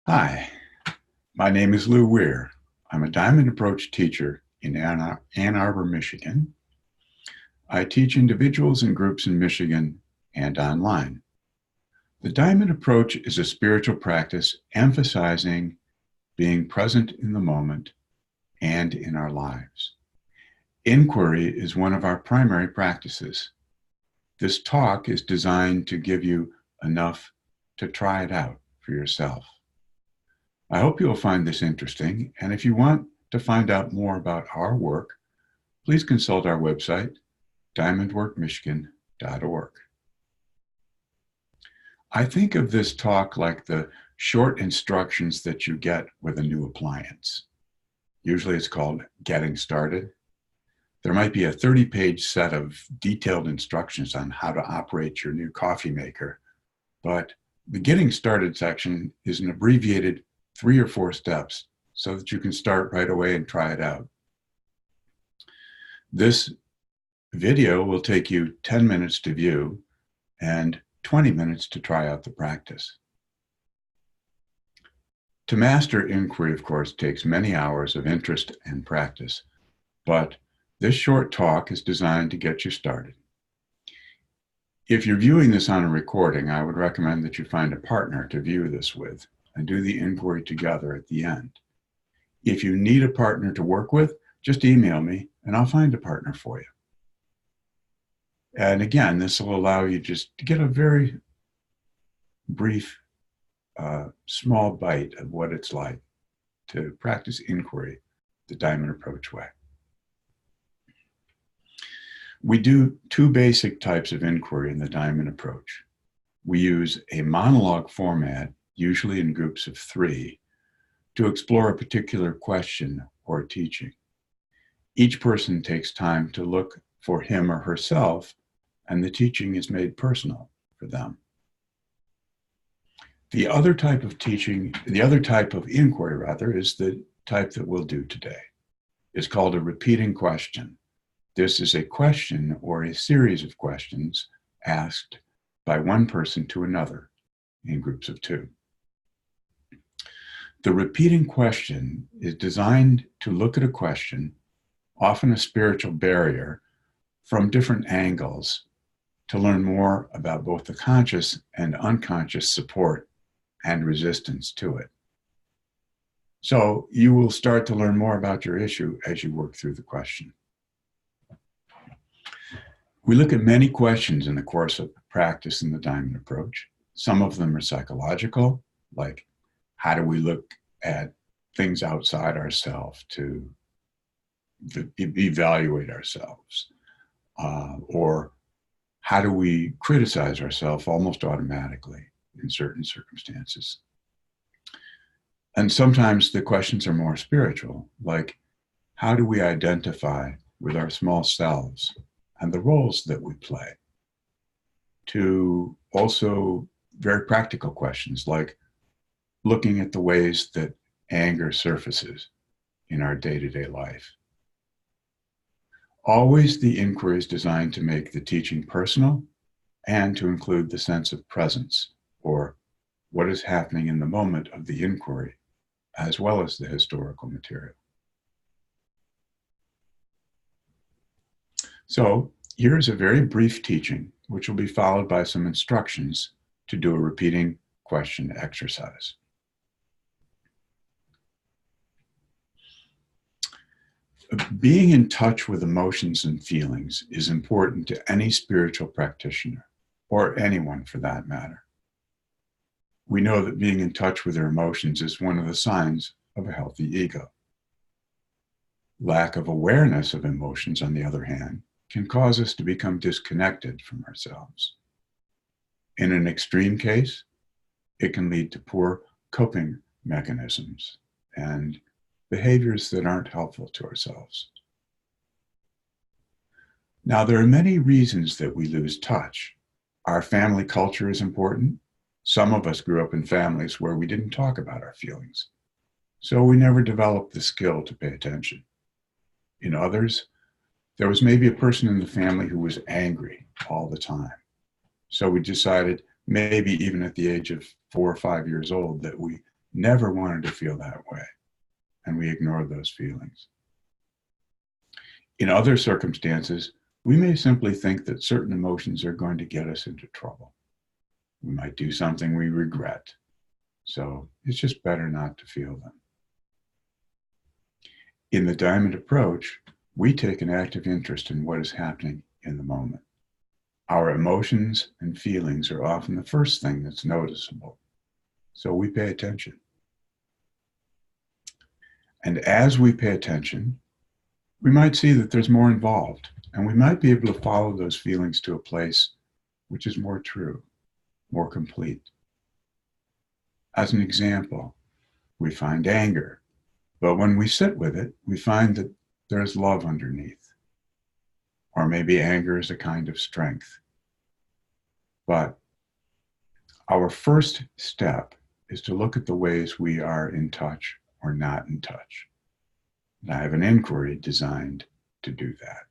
Hi, my name is Lou Weir. I'm a Diamond Approach teacher in Ann Arbor, Michigan. I teach individuals and groups in Michigan and online. The Diamond Approach is a spiritual practice emphasizing being present in the moment and in our lives. Inquiry is one of our primary practices. This talk is designed to give you enough to try it out for yourself. I hope you'll find this interesting, and if you want to find out more about our work, please consult our website, diamondworkmichigan.org. I think of this talk like the short instructions that you get with a new appliance. Usually it's called Getting Started. There might be a 30-page set of detailed instructions on how to operate your new coffee maker, but the Getting Started section is an abbreviated 3 or 4 steps so that you can start right away and try it out. This video will take you 10 minutes to view and 20 minutes to try out the practice. To master inquiry, of course, takes many hours of interest and practice, but this short talk is designed to get you started. If you're viewing this on a recording, I would recommend that you find a partner to view this with and do the inquiry together at the end. If you need a partner to work with, just email me and I'll find a partner for you. And again, this will allow you just to get a very brief, small bite of what it's like to practice inquiry the Diamond Approach way. We do 2 basic types of inquiry in the Diamond Approach. We use a monologue format, usually in groups of 3, to explore a particular question or teaching. Each person takes time to look for him or herself, and the teaching is made personal for them. The other type of inquiry is the type that we'll do today. It's called a repeating question. This is a question or a series of questions asked by one person to another in groups of 2. The repeating question is designed to look at a question, often a spiritual barrier, from different angles to learn more about both the conscious and unconscious support and resistance to it. So you will start to learn more about your issue as you work through the question. We look at many questions in the course of practice in the Diamond Approach. Some of them are psychological, like how do we look at things outside ourselves to evaluate ourselves? Or how do we criticize ourselves almost automatically in certain circumstances? And sometimes the questions are more spiritual, like how do we identify with our small selves and the roles that we play? To also very practical questions like looking at the ways that anger surfaces in our day-to-day life. Always the inquiry is designed to make the teaching personal and to include the sense of presence, or what is happening in the moment of the inquiry, as well as the historical material. So here's a very brief teaching, which will be followed by some instructions to do a repeating question exercise. Being in touch with emotions and feelings is important to any spiritual practitioner, or anyone for that matter. We know that being in touch with our emotions is one of the signs of a healthy ego. Lack of awareness of emotions, on the other hand, can cause us to become disconnected from ourselves. In an extreme case, it can lead to poor coping mechanisms and behaviors that aren't helpful to ourselves. Now, there are many reasons that we lose touch. Our family culture is important. Some of us grew up in families where we didn't talk about our feelings, so we never developed the skill to pay attention. In others, there was maybe a person in the family who was angry all the time. So we decided, maybe even at the age of 4 or 5 years old, that we never wanted to feel that way, and we ignore those feelings. In other circumstances, we may simply think that certain emotions are going to get us into trouble. We might do something we regret, so it's just better not to feel them. In the Diamond approach, we take an active interest in what is happening in the moment. Our emotions and feelings are often the first thing that's noticeable, so we pay attention. And as we pay attention, we might see that there's more involved, and we might be able to follow those feelings to a place which is more true, more complete. As an example, we find anger, but when we sit with it, we find that there's love underneath. Or maybe anger is a kind of strength. But our first step is to look at the ways we are in touch or not in touch. And I have an inquiry designed to do that.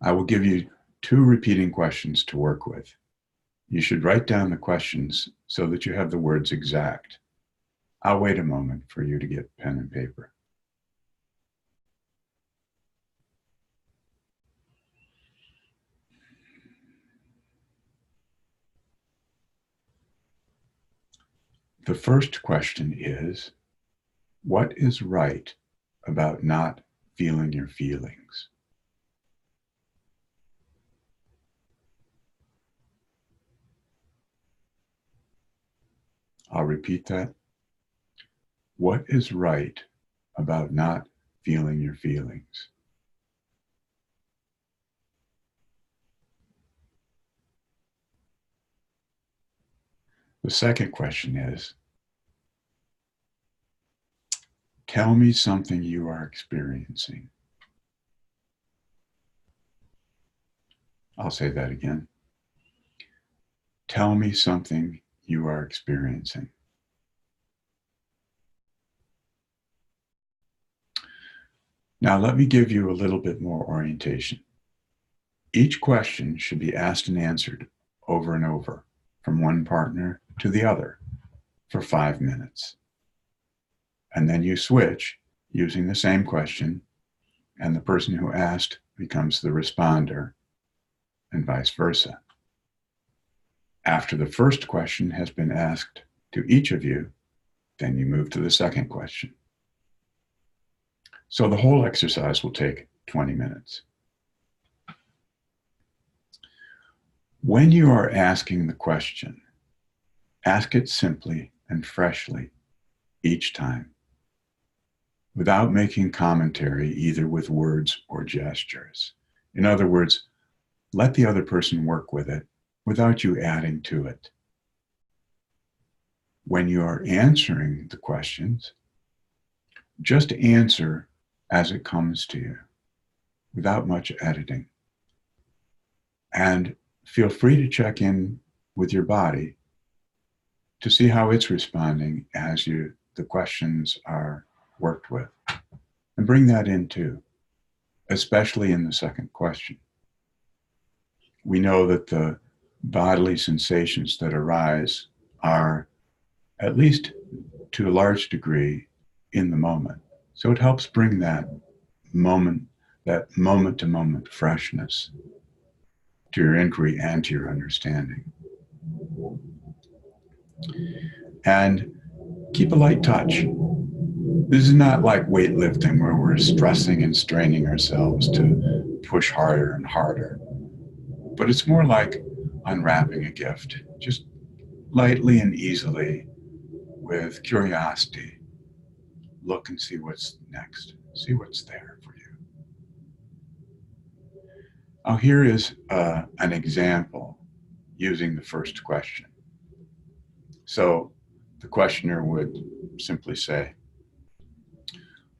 I will give you 2 repeating questions to work with. You should write down the questions so that you have the words exact. I'll wait a moment for you to get pen and paper. The first question is, what is right about not feeling your feelings? I'll repeat that. What is right about not feeling your feelings? The second question is, tell me something you are experiencing. I'll say that again. Tell me something you are experiencing. Now, let me give you a little bit more orientation. Each question should be asked and answered over and over from one partner to the other for 5 minutes. And then you switch using the same question, and the person who asked becomes the responder, and vice versa. After the first question has been asked to each of you, then you move to the second question. So the whole exercise will take 20 minutes. When you are asking the question, ask it simply and freshly each time, without making commentary either with words or gestures. In other words, let the other person work with it without you adding to it. When you are answering the questions, just answer as it comes to you, without much editing. And feel free to check in with your body to see how it's responding as the questions are worked with. And bring that in too, especially in the second question. We know that the bodily sensations that arise are, at least to a large degree, in the moment. So it helps bring that moment-to-moment freshness to your inquiry and to your understanding. And keep a light touch. This is not like weightlifting where we're stressing and straining ourselves to push harder and harder, but it's more like unwrapping a gift, just lightly and easily with curiosity. Look and see what's next. See what's there for you. Now, here is an example using the first question. So the questioner would simply say,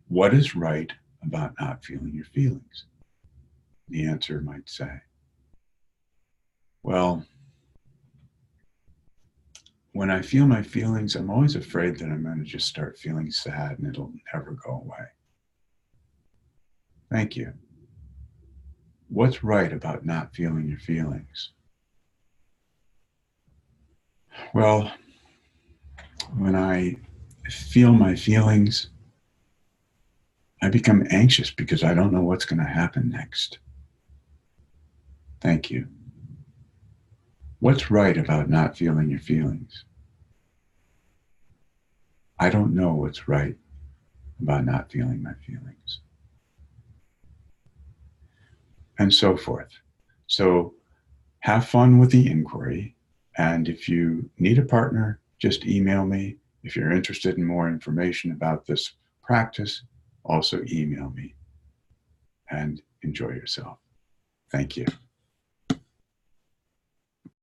what is right about not feeling your feelings? The answer might say, well, when I feel my feelings, I'm always afraid that I'm going to just start feeling sad and it'll never go away. Thank you. What's right about not feeling your feelings? Well, When I feel my feelings, I become anxious because I don't know what's going to happen next. Thank you. What's right about not feeling your feelings? I don't know what's right about not feeling my feelings. And so forth. So have fun with the inquiry. And if you need a partner, just email me. If you're interested in more information about this practice, also email me, and enjoy yourself. Thank you.